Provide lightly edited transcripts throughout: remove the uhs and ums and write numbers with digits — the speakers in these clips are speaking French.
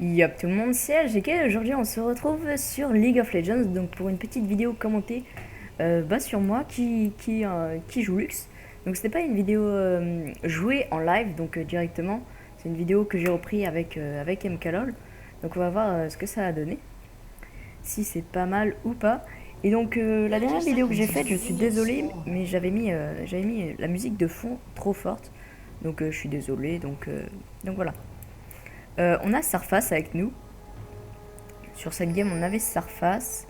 Yop tout le monde, c'est LGK. Aujourd'hui on se retrouve sur League of Legends, donc pour une petite vidéo commentée sur moi qui joue Lux. Donc c'était pas une vidéo jouée en live, donc directement, c'est une vidéo que j'ai repris avec MKLOL. Donc on va voir ce que ça a donné, si c'est pas mal ou pas. Et donc la dernière vidéo que j'ai faite, je suis désolé, mais j'avais mis la musique de fond trop forte. Donc je suis désolé, donc voilà. On a Sarface avec nous. Sur cette game, on avait Sarface,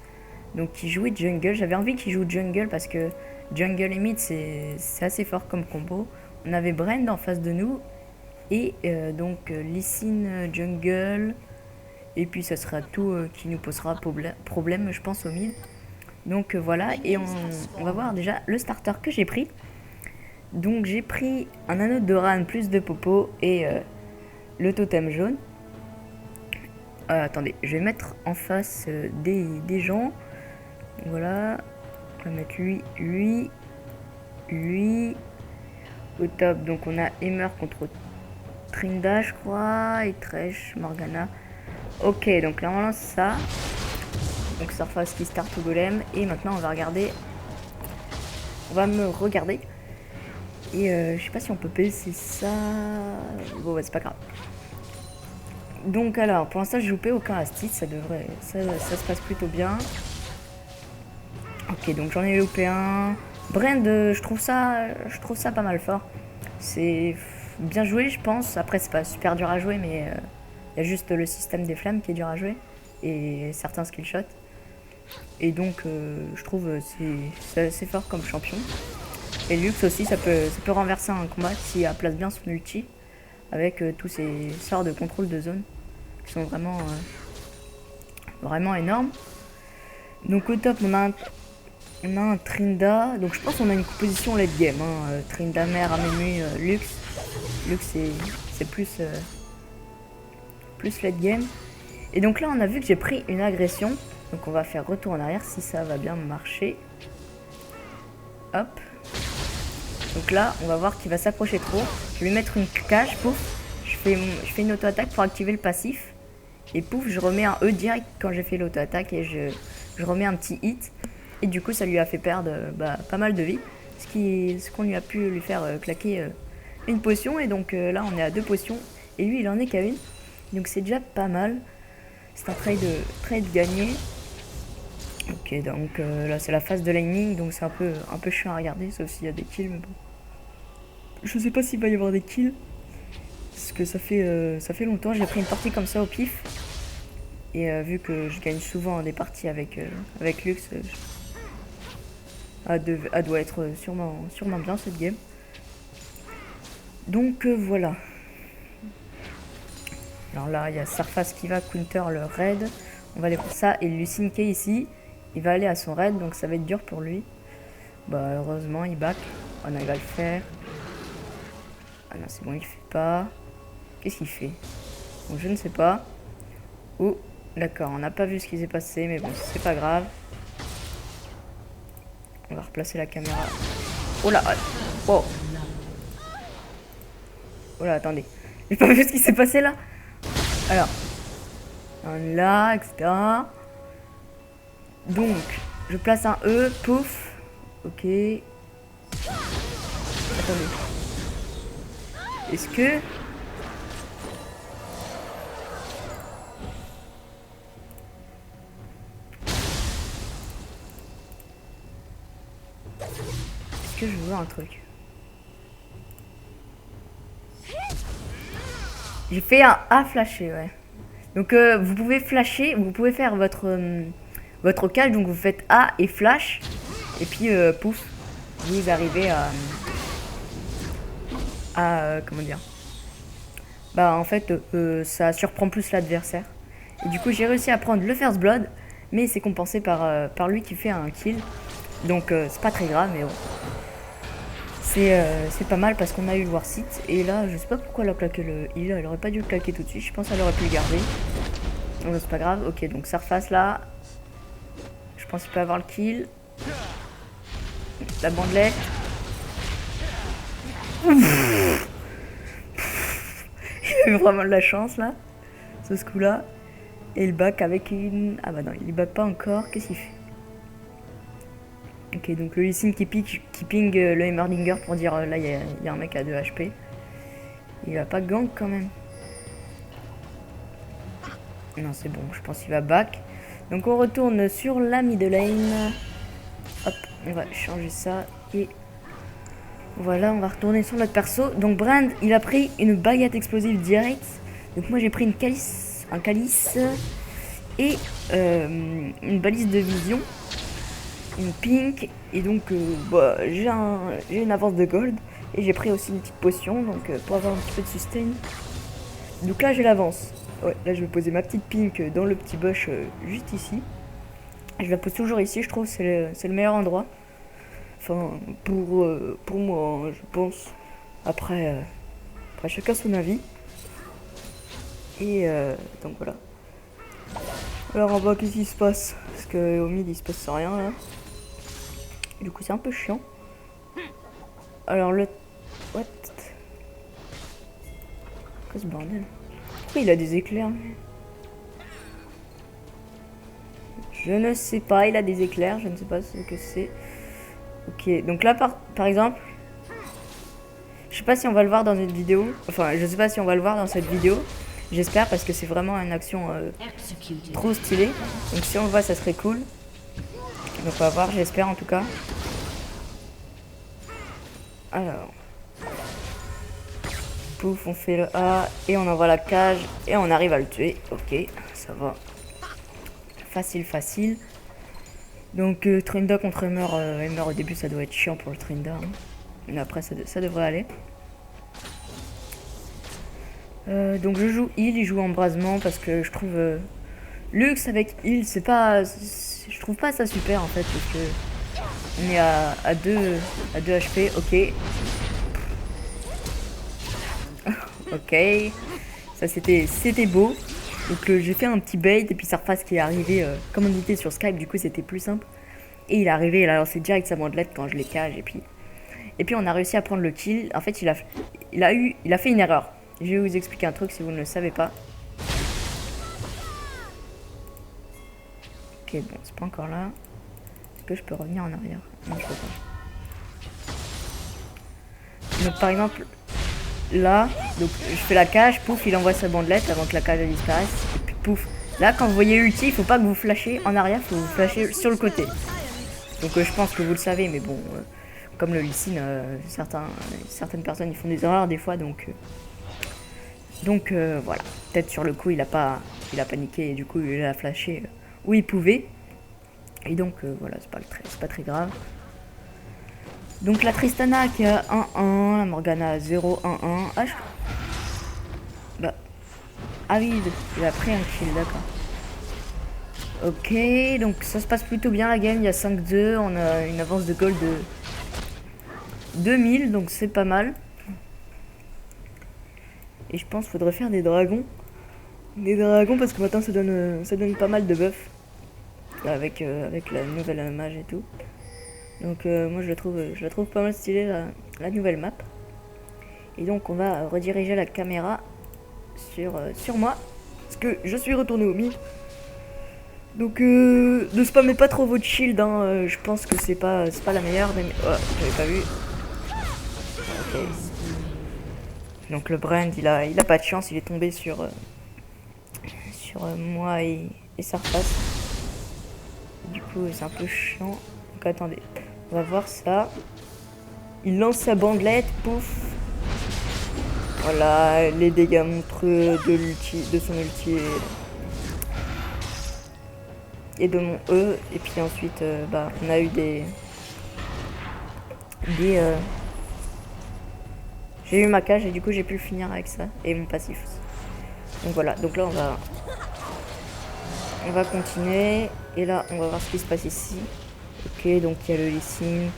donc qui jouait jungle. J'avais envie qu'il joue jungle parce que jungle et mid, c'est assez fort comme combo. On avait Brand en face de nous et Lee Sin jungle. Et puis ça sera tout qui nous posera problème, je pense, au mid. Donc voilà, et on va voir déjà le starter que j'ai pris. Donc j'ai pris un anneau de Ran plus de popo et le totem jaune. Attendez, je vais mettre en face des gens. Voilà, on va mettre lui. Au top, donc on a Emmer contre Trinda, je crois, et Thresh, Morgana. Ok, donc là on lance ça. Donc Surface qui start au golem. Et maintenant on va regarder. On va me regarder. Et je sais pas si on peut passer ça. Bon, ouais, c'est pas grave. Donc alors, pour l'instant, j'ai loupé aucun Astit, ça se passe plutôt bien. Ok, donc j'en ai loupé un. Brand, je trouve ça pas mal fort. C'est bien joué, je pense. Après, c'est pas super dur à jouer, mais il y a juste le système des flammes qui est dur à jouer et certains skill shots. Et donc, je trouve c'est assez fort comme champion. Et Lux aussi, ça peut renverser un combat s'il place bien son ulti avec tous ces sorts de contrôle de zone qui sont vraiment énormes. Donc au top, on a un Trinda. Donc je pense qu'on a une composition late game. Trinda, Mère, Amému, Lux. Lux c'est plus late game. Et donc là on a vu que j'ai pris une agression. Donc on va faire retour en arrière si ça va bien marcher. Hop. Donc là, on va voir qu'il va s'approcher trop. Je vais lui mettre une cage, pouf. Je fais une auto-attaque pour activer le passif. Et pouf, je remets un E direct quand j'ai fait l'auto-attaque et je remets un petit hit. Et du coup, ça lui a fait perdre pas mal de vie. Ce qu'on lui a pu lui faire claquer une potion. Et donc là, on est à 2 potions. Et lui, il en est qu'à une. Donc c'est déjà pas mal. C'est un trade gagné. Ok, donc là c'est la phase de laning, donc c'est un peu chiant à regarder, sauf s'il y a des kills, mais bon. Je sais pas s'il va y avoir des kills, parce que ça fait longtemps, j'ai pris une partie comme ça au pif. Et vu que je gagne souvent des parties avec Lux, elle doit être sûrement bien cette game. Donc voilà. Alors là, il y a Sarface qui va counter le raid. On va aller pour ça, et Lucine qui est ici. Il va aller à son raid, donc ça va être dur pour lui. Bah heureusement il back. Oh non, il va le faire. Ah non, c'est bon, il le fait pas. Qu'est-ce qu'il fait? Bon, je ne sais pas. Oh, d'accord, on n'a pas vu ce qui s'est passé, mais bon, c'est pas grave. On va replacer la caméra. Oh là, oh. Oh là, attendez. J'ai pas vu ce qui s'est passé là. Alors, là, etc. Donc, je place un E, pouf. Ok. Attendez. Est-ce que... je vois un truc? J'ai fait un A flasher, ouais. Donc vous pouvez flasher, vous pouvez faire votre cage, donc vous faites A et flash. Et puis pouf, vous arrivez comment dire, bah en fait ça surprend plus l'adversaire. Et du coup j'ai réussi à prendre le first blood, mais c'est compensé par lui qui fait un kill. Donc c'est pas très grave, mais bon. C'est pas mal parce qu'on a eu le Warsit. Et là je sais pas pourquoi elle a claqué le heal. Elle aurait pas dû le claquer tout de suite. Je pense qu'elle aurait pu le garder. Donc c'est pas grave. Ok, donc Surface là. Je pense qu'il peut avoir le kill. La bandelette. Il a eu vraiment de la chance là. sur ce coup-là. Et il back avec une... Ah bah non, il back pas encore. Qu'est-ce qu'il fait? Ok, donc le Lee Sin qui ping le Heimerdinger pour dire là il y a un mec à 2 HP. Il a pas gank quand même. Non, c'est bon, je pense qu'il va back. Donc on retourne sur la mid lane. Hop, on va changer ça. Et voilà, on va retourner sur notre perso. Donc Brand, il a pris une baguette explosive direct. Donc moi j'ai pris un calice et une balise de vision, une pink. Et donc bah, j'ai une avance de gold. Et j'ai pris aussi une petite potion donc pour avoir un petit peu de sustain. Donc là j'ai l'avance. Ouais, là je vais poser ma petite pink dans le petit bush juste ici. Je la pose toujours ici, je trouve c'est le meilleur endroit. Enfin, pour moi, hein, je pense. Après chacun son avis. Et donc voilà. Alors en bas, qu'est-ce qui se passe? Parce qu'au mid, il se passe rien là. Et du coup, c'est un peu chiant. Alors le... What? Quoi ce bordel? Pourquoi il a des éclairs lui? Je ne sais pas, il a des éclairs, je ne sais pas ce que c'est. Ok, donc là par exemple, je sais pas si on va le voir dans une vidéo. Enfin, je sais pas si on va le voir dans cette vidéo. J'espère parce que c'est vraiment une action trop stylée. Donc si on le voit, ça serait cool. Donc on va voir, j'espère en tout cas. Alors. Pouf, on fait le A et on envoie la cage et on arrive à le tuer. Ok, ça va. Facile, facile. Donc Trinda contre Heimer, Heimer au début ça doit être chiant pour le Trinda. Hein. Mais après ça devrait aller. Donc je joue heal, il joue embrasement parce que je trouve Lux avec heal c'est pas... Je trouve pas ça super en fait parce que on est à 2 HP, ok. Ok, ça c'était beau. Donc j'ai fait un petit bait et puis Surface qui est arrivé comme on était sur Skype, du coup c'était plus simple. Et il est arrivé, il a lancé direct sa bandelette quand je l'ai cage et puis on a réussi à prendre le kill. En fait il a fait une erreur. Je vais vous expliquer un truc si vous ne le savez pas. Ok, bon c'est pas encore là. Est-ce que je peux revenir en arrière? Non, je peux pas. Donc par exemple là, donc je fais la cage, pouf, il envoie sa bandelette avant que la cage disparaisse. Et puis pouf. Là, quand vous voyez ulti, il faut pas que vous flashez en arrière, il faut vous flasher sur le côté. Donc je pense que vous le savez, mais bon, comme le Lee Sin, certaines personnes ils font des erreurs des fois, donc voilà. Peut-être sur le coup il a paniqué et du coup il a flashé où il pouvait. Et donc voilà, c'est pas très grave. Donc la Tristana qui a 1-1, la Morgana 0-1-1. Ah, bah. Ah oui, il a pris un kill, d'accord. Ok, donc ça se passe plutôt bien la game, il y a 5-2, on a une avance de gold de 2000, donc c'est pas mal. Et je pense qu'il faudrait faire des dragons. Des dragons parce que maintenant ça donne pas mal de buff. Avec la nouvelle mage et tout. Donc moi je la trouve pas mal stylée la nouvelle map. Et donc on va rediriger la caméra sur moi. Parce que je suis retourné au mid. Donc ne spammez pas trop votre shield, hein, je pense que c'est pas la meilleure. Mais... Oh, j'avais pas vu. Ok. Donc le Brand il a pas de chance, il est tombé sur moi et Surface. Du coup c'est un peu chiant. Donc attendez. On va voir ça. Il lance sa bandelette, pouf. Voilà, les dégâts monstrueux de son ulti et de mon E. Et puis ensuite, bah, on a eu j'ai eu ma cage et du coup j'ai pu le finir avec ça. Et mon passif aussi. Donc voilà, donc là on va continuer. Et là on va voir ce qui se passe ici. Ok, donc il y a le Lee Sin.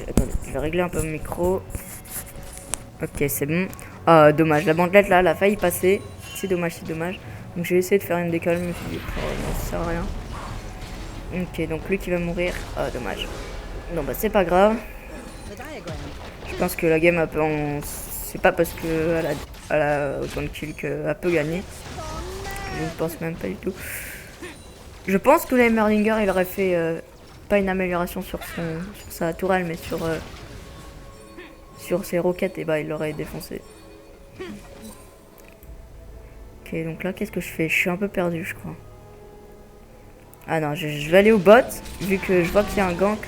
Attendez, je vais régler un peu mon micro. Ok, c'est bon. Ah, dommage, la bandelette là, elle a failli passer. C'est dommage, c'est dommage. Donc j'ai essayé de faire une décale, mais je me suis dit, oh non, ça sert à rien. Ok, donc lui qui va mourir. Ah, dommage. Non, bah c'est pas grave. Je pense que la game c'est pas parce que elle a autant de kills qu'elle peut gagner. Je ne pense même pas du tout. Je pense que l'Heimerdinger il aurait fait pas une amélioration sur sa tourelle, mais sur ses roquettes, et bah il l'aurait défoncé. Ok, donc là qu'est-ce que je fais? Je suis un peu perdu, je crois. Ah non, je vais aller au bot, vu que je vois qu'il y a un gank.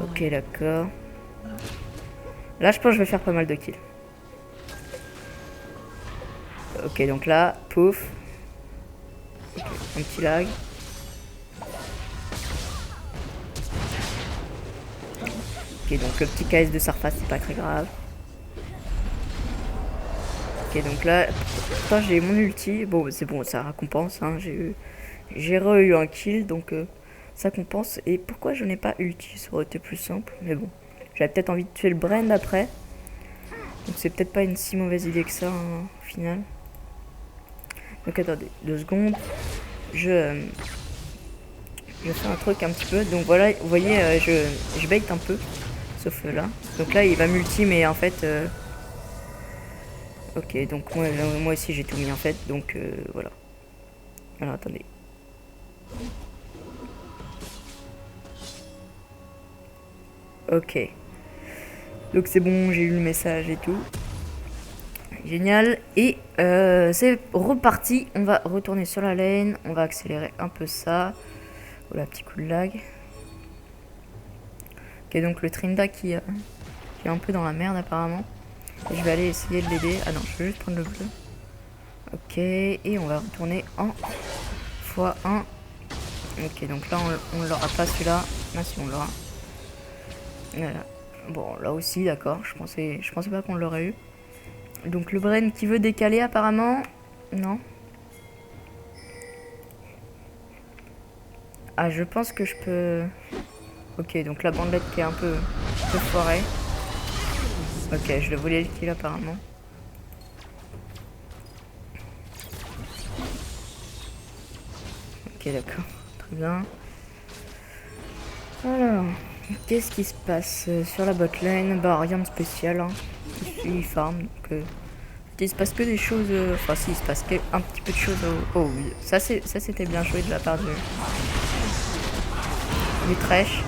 Ok, d'accord. Là, je pense que je vais faire pas mal de kills. Ok, donc là, pouf. Okay, un petit lag. Ok, donc le petit KS de surface, c'est pas très grave. Ok, donc là, pourtant j'ai mon ulti. Bon, c'est bon, ça récompense. Hein. J'ai eu un kill, donc ça compense. Et pourquoi je n'ai pas ulti? Ça aurait été plus simple, mais bon. J'avais peut-être envie de tuer le Brand après. Donc c'est peut-être pas une si mauvaise idée que ça, hein, au final. Donc attendez, 2 secondes. Je fais un truc un petit peu. Donc voilà, vous voyez, je bait un peu. Sauf là. Donc là, il va multi, mais en fait... ok, donc moi aussi j'ai tout mis en fait. Donc voilà. Alors attendez. Ok. Donc c'est bon, j'ai eu le message et tout. Génial. Et c'est reparti. On va retourner sur la lane. On va accélérer un peu ça. Voilà, petit coup de lag. Ok, donc le Trinda qui est un peu dans la merde apparemment. Et je vais aller essayer de l'aider. Ah non, je vais juste prendre le bleu. Ok, et on va retourner en x1. Ok, donc là on l'aura pas celui-là. Ah si, on l'aura. Voilà. Bon, là aussi, d'accord. Je pensais pas qu'on l'aurait eu. Donc le Bren qui veut décaler apparemment. Non. Ah, je pense que je peux... Ok, donc la bandelette qui est un peu foirée. Ok, je le voulais le kill apparemment. Ok, d'accord. Très bien. Alors, qu'est-ce qui se passe sur la botlane? Bah, rien de spécial. Hein. Il farm, donc... il se passe que des choses... Enfin, si, il se passe un petit peu de choses... Oh oui, ça c'était bien joué de la part du Thresh.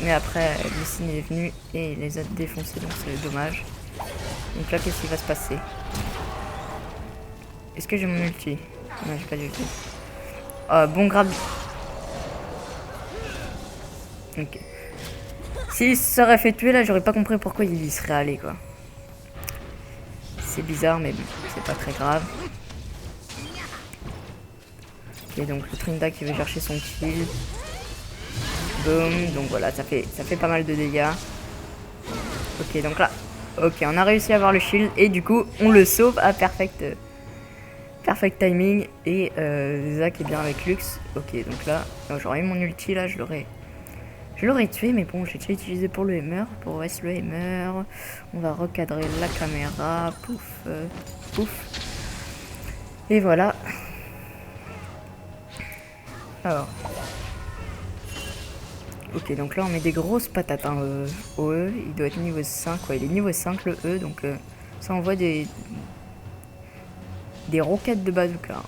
Mais après, Lee est venu et il les a défoncés, donc c'est dommage. Donc là, qu'est-ce qui va se passer? Est-ce que j'ai mon ulti? Non, j'ai pas d'ulti. Bon grab. Ok. S'il serait fait tuer, là, j'aurais pas compris pourquoi il y serait allé, quoi. C'est bizarre, mais bon, c'est pas très grave. Ok, donc le Trinda qui veut chercher son kill. Boom, donc voilà, ça fait pas mal de dégâts. Ok, donc là, ok, on a réussi à avoir le shield et du coup, on le sauve à perfect timing. Et Zac est bien avec Lux. Ok, donc là, j'aurais eu mon ulti là, je l'aurais tué, mais bon, j'ai déjà utilisé pour le hammer, pour West le hammer. On va recadrer la caméra, pouf, pouf. Et voilà. Alors. Ok, donc là on met des grosses patates hein, au E. Il doit être niveau 5, ouais, il est niveau 5 le E, donc ça envoie des roquettes de bazooka. Hein.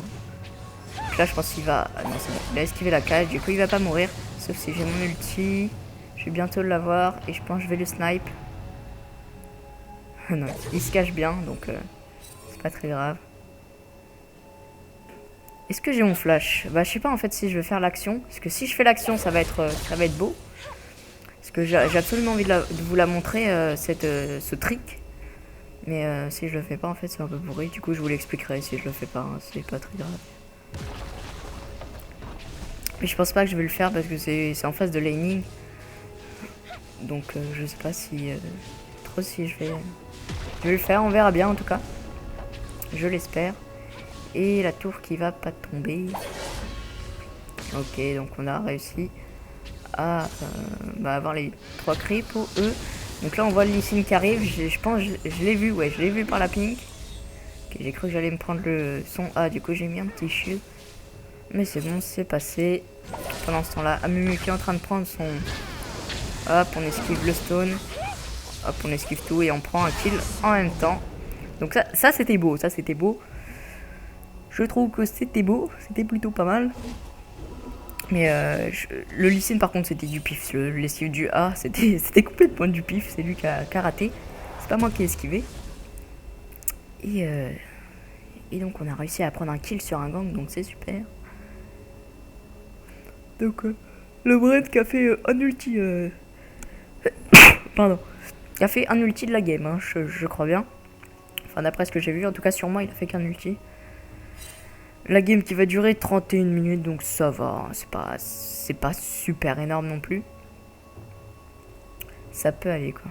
Donc là je pense qu'il va... Ah non, c'est bon, il a esquivé la cage, du coup il va pas mourir. Sauf si j'ai mon ulti. Je vais bientôt l'avoir et je pense que je vais le snipe. Non, il se cache bien, donc c'est pas très grave. Est-ce que j'ai mon flash? Bah je sais pas en fait si je veux faire l'action. Parce que si je fais l'action ça va être beau. Parce que j'ai absolument envie de vous la montrer, ce trick. Mais si je le fais pas en fait c'est un peu pourri. Du coup je vous l'expliquerai si je le fais pas, hein, c'est pas très grave. Mais je pense pas que je vais le faire parce que c'est en phase de laning. Donc je sais pas si... trop si je vais le faire, on verra bien en tout cas. Je l'espère. Et la tour qui va pas tomber. Ok, donc on a réussi à avoir les 3 creeps pour eux. Donc là on voit le Lee Sin qui arrive. Je pense je l'ai vu, ouais, je l'ai vu par la pink. Ok, j'ai cru que j'allais me prendre le son. Ah, du coup j'ai mis un petit shield. Mais c'est bon, c'est passé. Pendant ce temps-là, Amumu qui est en train de prendre son... Hop, on esquive le stone. Hop, on esquive tout et on prend un kill en même temps. Donc ça c'était beau, ça c'était beau. Je trouve que c'était beau, c'était plutôt pas mal. Mais le Lee Sin par contre c'était du pif. Le lessive du A c'était complètement du pif. C'est lui qui a raté. C'est pas moi qui ai esquivé. Et donc on a réussi à prendre un kill sur un gang, donc c'est super. Donc le Brent qui a fait un ulti... Pardon. Qui a fait un ulti de la game, hein, je crois bien. Enfin d'après ce que j'ai vu, en tout cas sur moi il a fait qu'un ulti. La game qui va durer 31 minutes, donc ça va, c'est pas super énorme non plus. Ça peut aller quoi.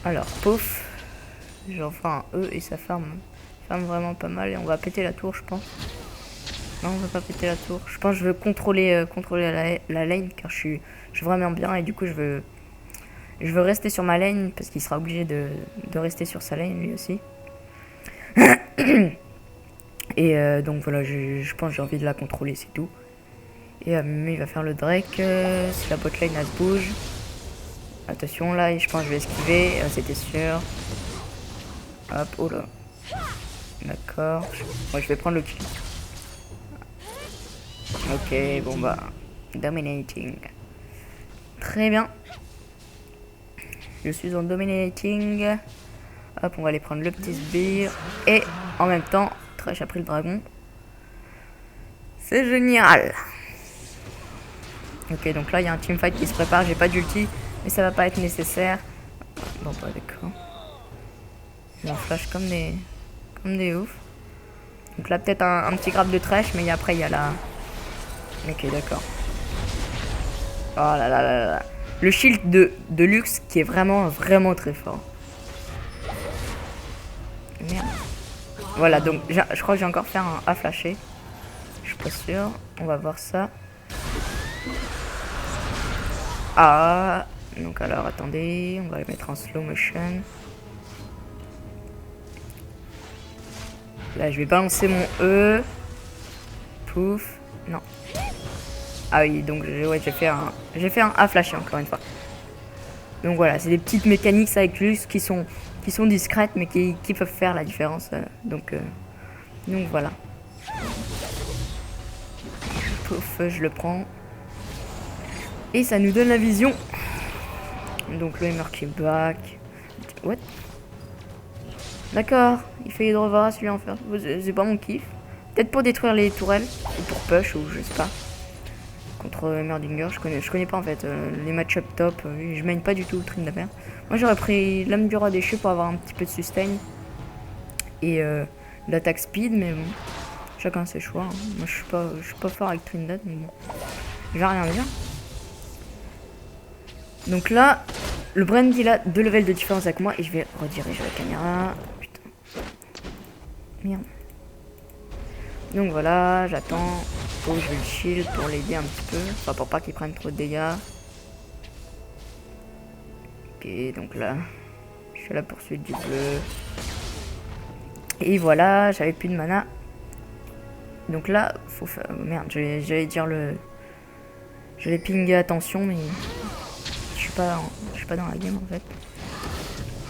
Alors, pouf. J'en fais un E et ça farm vraiment pas mal et on va péter la tour je pense. Non, on va pas péter la tour. Je pense que je veux contrôler la lane car je suis vraiment bien et du coup je veux rester sur ma lane parce qu'il sera obligé de rester sur sa lane lui aussi. Et donc voilà, je pense que j'ai envie de la contrôler, c'est tout. Et mais il va faire le Drake si la botlane elle se bouge. Attention là, je pense que je vais esquiver, c'était sûr. Hop, oh là. D'accord. Moi je vais prendre le kill. Ok, bon bah. Dominating. Très bien. Je suis en dominating. Hop, on va aller prendre le petit sbire. Et en même temps, Thresh a pris le dragon. C'est génial. Ok, donc là il y a un teamfight qui se prépare. J'ai pas d'ulti, mais ça va pas être nécessaire. Bon bah d'accord. On flash comme des ouf. Donc là peut-être un petit grab de Thresh, mais après il y a la... Ok d'accord. Oh là là là là. Le shield de Lux qui est vraiment très fort. Merde. Voilà donc je crois que j'ai encore fait un A flasher. Je suis pas sûr. On va voir ça. Ah. Donc alors attendez. On va le mettre en slow motion. Là je vais balancer mon E. Pouf. Non. Ah oui, donc ouais, j'ai fait un A flasher encore une fois. Donc voilà, c'est des petites mécaniques avec Lux qui sont discrètes mais qui peuvent faire la différence. Donc voilà. Pouf, je le prends. Et ça nous donne la vision. Donc le hammer qui est back. What? D'accord, il fait Hydrovara celui en fait. C'est pas mon kiff. Peut-être pour détruire les tourelles. Ou pour push ou je sais pas. Contre Merdinger, je connais pas en fait les match-up top, je mène pas du tout Tryndamere. Moi j'aurais pris l'âme du roi déchu pour avoir un petit peu de sustain et l'attaque speed, mais bon, chacun ses choix. Hein. Moi je suis pas fort avec Tryndamere, mais bon, je vais rien dire. Donc là, le Brand il a 2 levels de différence avec moi et je vais rediriger la caméra. Putain. Merde. Donc voilà, j'attends. Oh, je vais le shield pour l'aider un petit peu. Enfin, pour pas qu'il prenne trop de dégâts. Ok, donc là, je suis à la poursuite du bleu. Et voilà, j'avais plus de mana. Donc là, faut faire... Merde, j'allais dire le... Je l'ai pingé attention, mais... Je suis pas dans la game, en fait.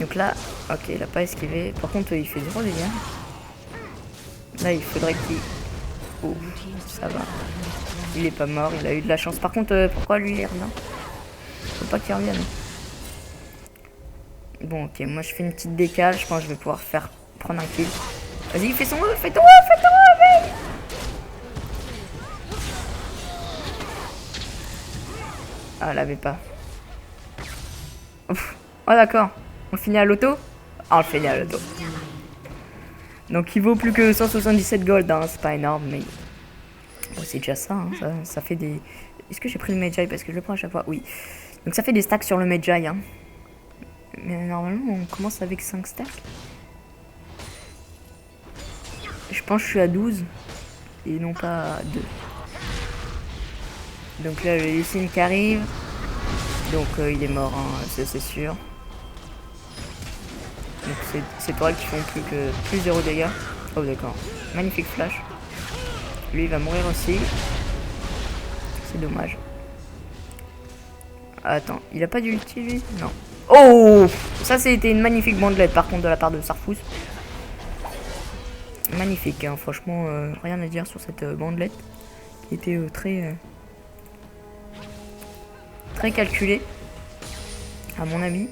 Donc là, ok, il a pas esquivé. Par contre, il fait 0 dégâts. Là, il faudrait qu'il... Oh, ça va. Il est pas mort, il a eu de la chance. Par contre, pourquoi lui il revient? Faut pas qu'il revienne. Bon, ok, moi je fais une petite décale. Je pense que je vais pouvoir prendre un kill. Vas-y, fais ton E, fais ton E, mec! Ah, elle avait pas. Ouf. Oh, d'accord. On finit à l'auto? Ah, on finit à l'auto. Donc il vaut plus que 177 gold, hein. C'est pas énorme, mais bon, c'est déjà ça, hein. Ça fait des... Est-ce que j'ai pris le Magi parce que je le prends à chaque fois? Oui. Donc ça fait des stacks sur le Magi, hein. Mais normalement on commence avec 5 stacks. Je pense que je suis à 12 et non pas à 2. Donc là le Lee Sin qui arrive. Donc il est mort, hein, c'est sûr. Donc c'est pour elle qui font plus 0 dégâts. Oh d'accord. Magnifique flash. Lui il va mourir aussi. C'est dommage. Attends, il a pas d'ulti lui? Non. Oh, ça c'était une magnifique bandelette par contre de la part de Sarfous. Magnifique, hein, franchement, rien à dire sur cette bandelette qui était très calculée, à mon avis.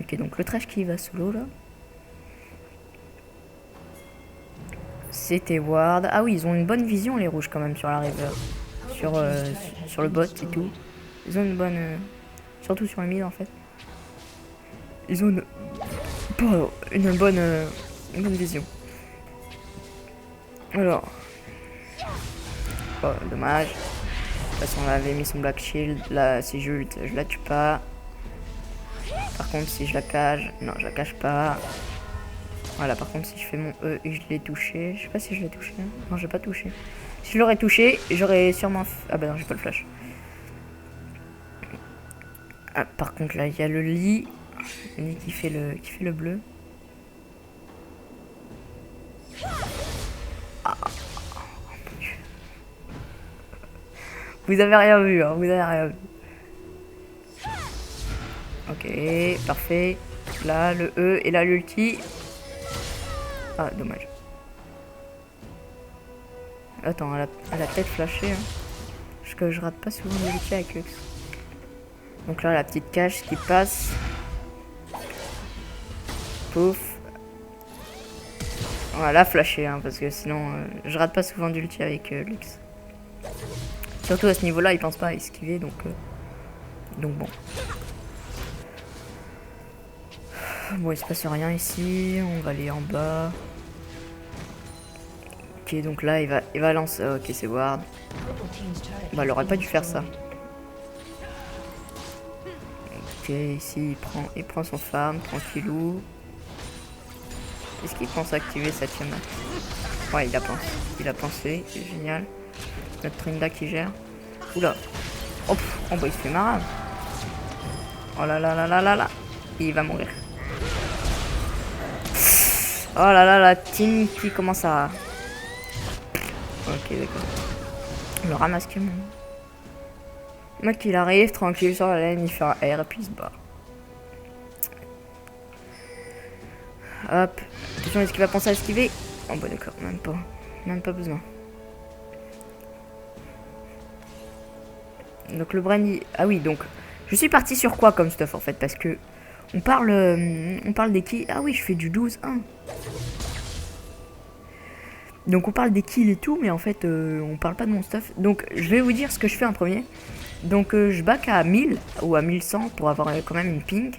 Ok, donc le trash qui va solo là. C'était Ward. Ah oui, ils ont une bonne vision les rouges quand même sur la river. Sur le bot et tout. Ils ont une bonne... surtout sur les mid en fait. Ils ont une bonne vision. Alors. Oh, dommage. De toute façon, on avait mis son Black Shield. Là, si je la tue pas. Par contre, si je la cage... Non, je la cache pas. Voilà, par contre, si je fais mon E et je l'ai touché... Je sais pas si je l'ai touché. Non, j'ai pas touché. Si je l'aurais touché, j'aurais sûrement... Ah bah non, j'ai pas le flash. Ah, par contre, là, il y a le lit. Le lit qui fait le bleu. Ah. Vous avez rien vu, hein, vous avez rien vu. Ok, parfait. Là, le E et là, l'ulti. Ah, dommage. Attends, elle a peut-être flashé. Hein. Parce que je rate pas souvent l'ulti avec Lux. Donc là, la petite cage qui passe. Pouf. Voilà, flashé, hein, parce que sinon, je rate pas souvent d'ulti avec Lux. Surtout à ce niveau-là, il pense pas à esquiver, donc bon. Bon, il se passe rien ici. On va aller en bas. Ok, donc là, il va lancer. Ok, c'est Ward. Bah, elle aurait pas dû faire ça. Ok, ici, il prend son farm, tranquillou. Est-ce qu'il pense activer sa Tiamat? Ouais, il a pensé, c'est génial. Notre Trinda qui gère. Oula. Oh, bah, il se fait marre. Oh là là là là là là. Il va mourir. Oh là là, la team qui commence à... Ok, d'accord. Le ramasse que mon... Mec, il arrive tranquille sur la laine, il fait un R et puis il se bat. Hop. Attention, est-ce qu'il va penser à esquiver? Oh bah d'accord, même pas besoin. Donc le brandy... Ah oui, donc... Je suis parti sur quoi comme stuff en fait? Parce que... On parle des kills... Ah oui, je fais du 12-1. Donc on parle des kills et tout, mais en fait, on parle pas de mon stuff. Donc je vais vous dire ce que je fais en premier. Donc je back à 1000 ou à 1100 pour avoir quand même une ping.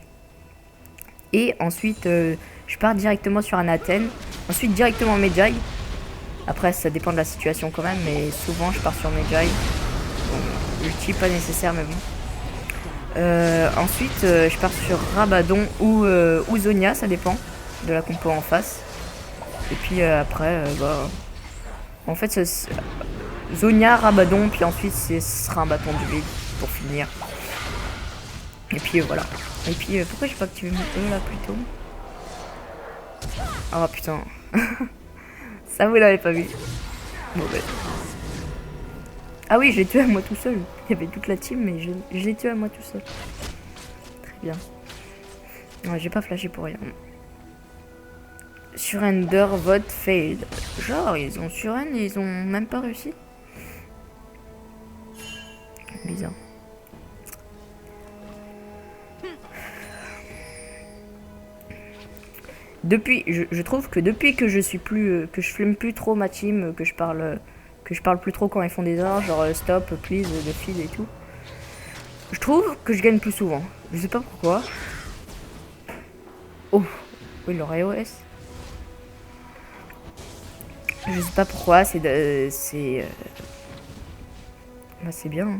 Et ensuite, je pars directement sur un Athènes. Ensuite, directement Medjay. Après, ça dépend de la situation quand même, mais souvent, je pars sur Medjay. Bon, ulti, pas nécessaire, mais bon. Ensuite, je pars sur Rabadon ou Zonia, ça dépend de la compo en face. Et puis après, bah... En fait, Zonia, Rabadon, puis ensuite, ce sera un bâton du vide pour finir. Et puis voilà. Et puis pourquoi j'ai pas activé mon E là plutôt? Oh putain. Ça vous l'avez pas vu. Bon, bah. Ah oui, j'ai tué à moi tout seul. Il y avait toute la team, mais je l'ai tué à moi tout seul. Très bien. Ouais, j'ai pas flashé pour rien. Surrender vote failed. Genre, ils ont surrender et ils ont même pas réussi. Bizarre. Depuis, je trouve que depuis que je suis plus, que je filme plus trop ma team, que je parle plus trop quand ils font des erreurs, genre stop, please, de feed et tout. Je trouve que je gagne plus souvent. Je sais pas pourquoi. Oh, oui, leur iOS. Je sais pas pourquoi, c'est bah, c'est bien. Hein.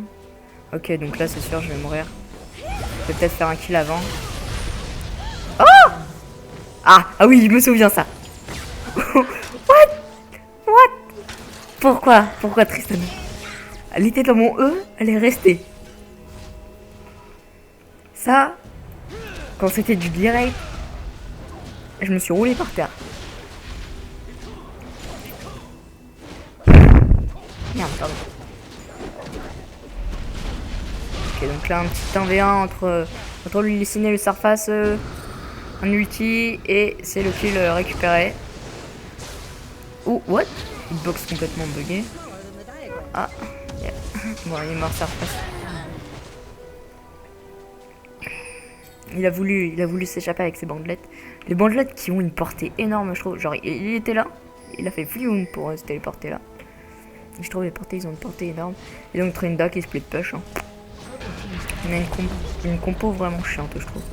Ok, donc là, c'est sûr, je vais mourir. Je vais peut-être faire un kill avant. Oh! Ah oui, je me souviens ça. What? Pourquoi Tristan? Elle était dans mon E, elle est restée. Ça, quand c'était du direct, je me suis roulé par terre. Merde, pardon. Ok, donc là un petit 1v1 entre lui Lee Sin et le Surface. Un ulti et c'est le kill récupéré. Oh, what? Hitbox complètement bugué. Ah, yeah. Bon, il est mort Surface. Il a voulu s'échapper avec ses bandelettes. Les bandelettes qui ont une portée énorme, je trouve. Genre, il était là. Il a fait flioum pour se téléporter là. Et je trouve les portées, ils ont une portée énorme. Et donc Trinda qui split push. Hein. On a une compo vraiment chiante, je trouve.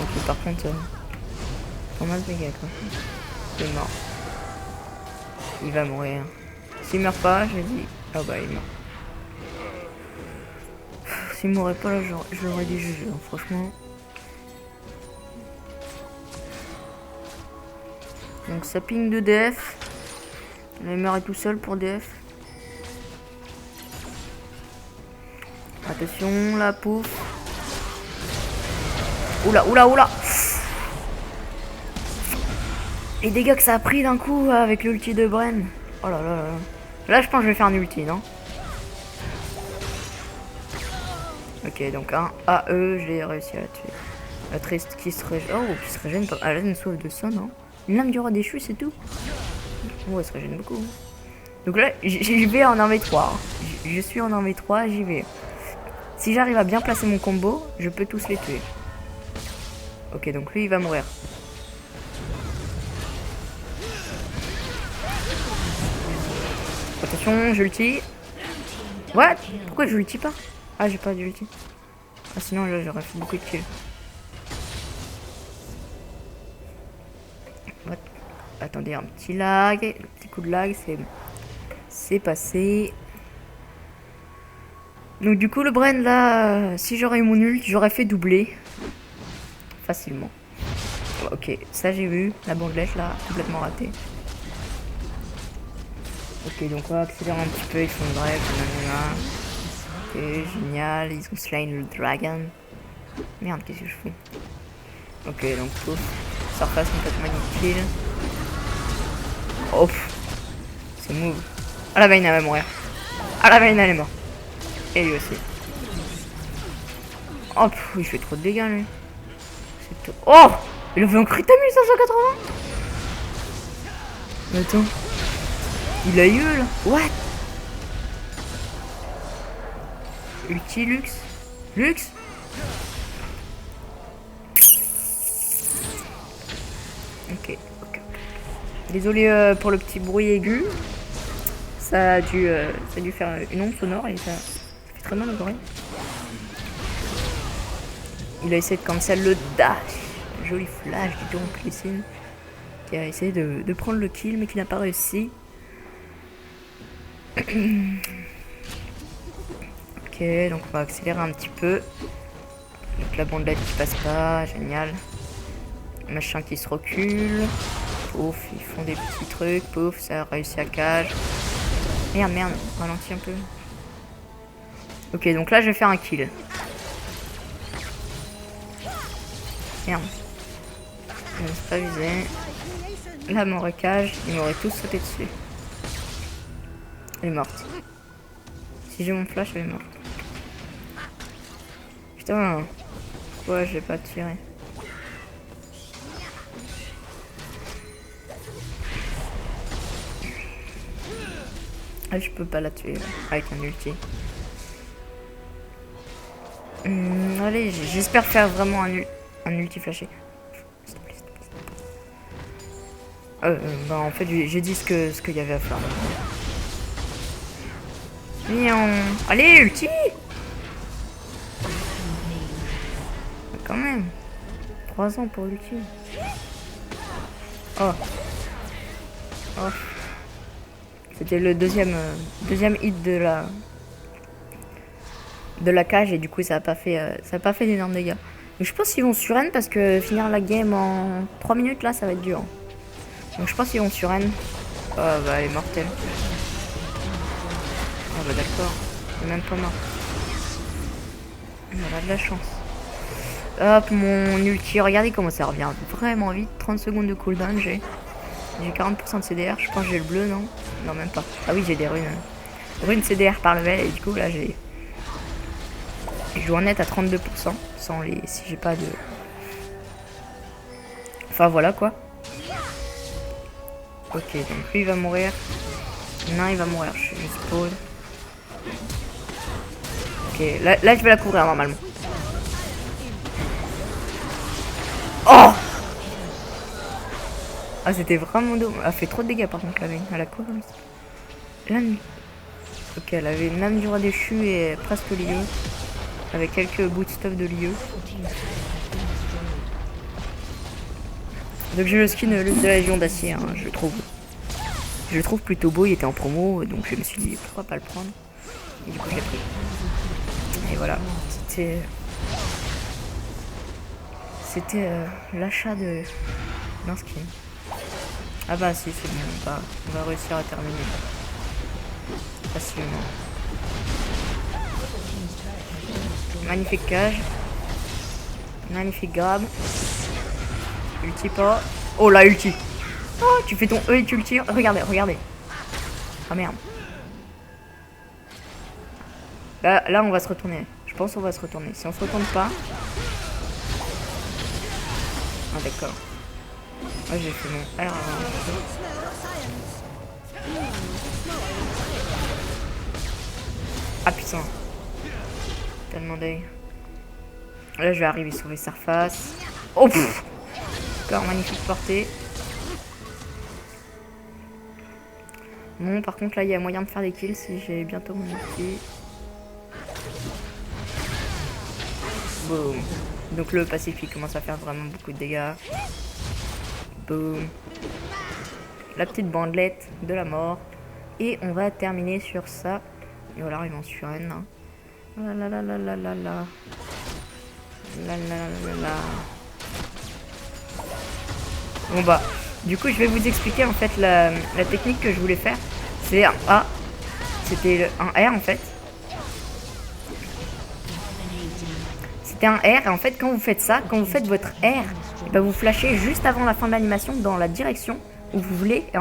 Donc par contre, on a ce dégâts quoi. Il est mort. Il va mourir. S'il meurt pas, je dis. Ah bah il meurt. S'il mourrait pas là, je l'aurais dit GG, hein, franchement. Donc ça ping de DF. Il meurt tout seul pour DF. Attention, la pouf. Oula, oula, oula. Les dégâts que ça a pris d'un coup avec l'ulti de Bren. Oh là là là. Là, je pense que je vais faire un ulti, non? Ok, donc un AE, j'ai réussi à la tuer. La triste qui se régène. Oh, qui se régène pas. Elle a une soif de sang, non? Une lame du roi déchu, c'est tout. Oh, elle se régène beaucoup. Donc là, j'y vais en 1v3. Je suis en 1v3, j'y vais. Si j'arrive à bien placer mon combo, je peux tous les tuer. Ok, donc lui, il va mourir. Attention, je l'ulti. What? Pourquoi je l'ulti pas? Ah, j'ai pas d'ulti. Ah, sinon, j'aurais fait beaucoup de kills. What? Attendez, un petit lag. Le petit coup de lag, c'est passé. Donc du coup, le Bren, là, si j'aurais eu mon ult, j'aurais fait doubler. Facilement. Ok, ça j'ai vu. La bandelette, là, complètement ratée. Ok, donc on va accélérer un petit peu. Ils font le drive. Ok, génial. Ils ont slain le dragon. Merde, qu'est-ce que je fais? Ok, donc pouf. Surface complètement inutile. Oh, c'est move. Ah, la Vayne, elle va mourir. Ah, la Vayne, elle est morte. Et lui aussi. Oh, pff, il fait trop de dégâts, lui. C'est tout. Oh, il a fait un crit à 1580. Mais attends. Il a eu, là. What? Ulti Lux. Lux? Ok. Désolé pour le petit bruit aigu. Ça a dû faire une onde sonore et ça fait très mal aux oreilles. Il a essayé de cancel le dash. Joli flash du donc Lee Sin, qui a essayé de prendre le kill mais qui n'a pas réussi. Ok, donc on va accélérer un petit peu. Donc la bandelette qui passe pas, génial. Machin qui se recule. Pouf, ils font des petits trucs. Pouf, ça a réussi à cage. Merde, ralentis un peu. Ok, donc là je vais faire un kill. Merde. Je ne me suis pas visé. Là mon recage, ils m'auraient tous sauté dessus. Elle est morte. Si j'ai mon flash, elle est morte. Putain, pourquoi j'ai pas tiré? Ah, je peux pas la tuer avec un ulti. Allez, j'espère faire vraiment un ulti flashé. Bah en fait j'ai dit ce qu'il y avait à faire. Allez, ulti! Quand même. 3 ans pour ulti. Oh. C'était le deuxième hit de la cage et du coup ça a pas fait d'énormes dégâts. Donc je pense qu'ils vont sur N parce que finir la game en 3 minutes là ça va être dur. Donc je pense qu'ils vont sur N. Oh bah elle est mortelle. Ah bah d'accord, elle est même pas mort. On a de la chance. Hop, mon ulti, regardez comment ça revient vraiment vite. 30 secondes de cooldown, j'ai 40% de CDR, je pense que j'ai le bleu, non? Non, même pas. Ah oui, j'ai des runes. Runes CDR par level, et du coup là j'ai Je dois en être à 32% sans les... si j'ai pas de... Enfin voilà quoi. Ok, donc lui il va mourir. Non, il va mourir, je suppose. Ok, là je vais la couvrir normalement. Oh! Ah, c'était vraiment dommage. Elle a fait trop de dégâts par contre, la veine. Elle a quoi comme ça? L'âme. Ok, elle avait une âme du roi déchu et presque Lio. Avec quelques bouts de stuff de Lio. Donc j'ai le skin de la Légion d'Acier, hein, je le trouve. Je le trouve plutôt beau, il était en promo, donc je me suis dit pourquoi pas le prendre. Et du coup je l'ai pris. Et voilà, c'était l'achat d'un skin. Ah bah si, c'est bon, on va réussir à terminer facilement. Magnifique cage. Magnifique grab. Ulti pas. Oh là, ulti. Oh, tu fais ton E et tu le tires. Regardez, regardez. Ah merde. Là, on va se retourner. Je pense qu'on va se retourner. Si on se retourne pas... Ah d'accord. Moi j'ai fait mon R avant. Ah putain. Tellement d'œil. Là je vais arriver sauver Surface. Oh pfff. Encore magnifique portée. Bon par contre là il y a moyen de faire des kills si j'ai bientôt mon ulti. Boum. Donc le Pacifique commence à faire vraiment beaucoup de dégâts. Boum. La petite bandelette de la mort. Et on va terminer sur ça. Et voilà, il m'en suit une. Hein. La la la la la la la. La la la la. Bon bah, du coup je vais vous expliquer en fait la technique que je voulais faire. C'est un A. C'était un R en fait. C'était un R et en fait quand vous faites ça, quand vous faites votre R, bah, vous flashez juste avant la fin de l'animation dans la direction où vous voulez.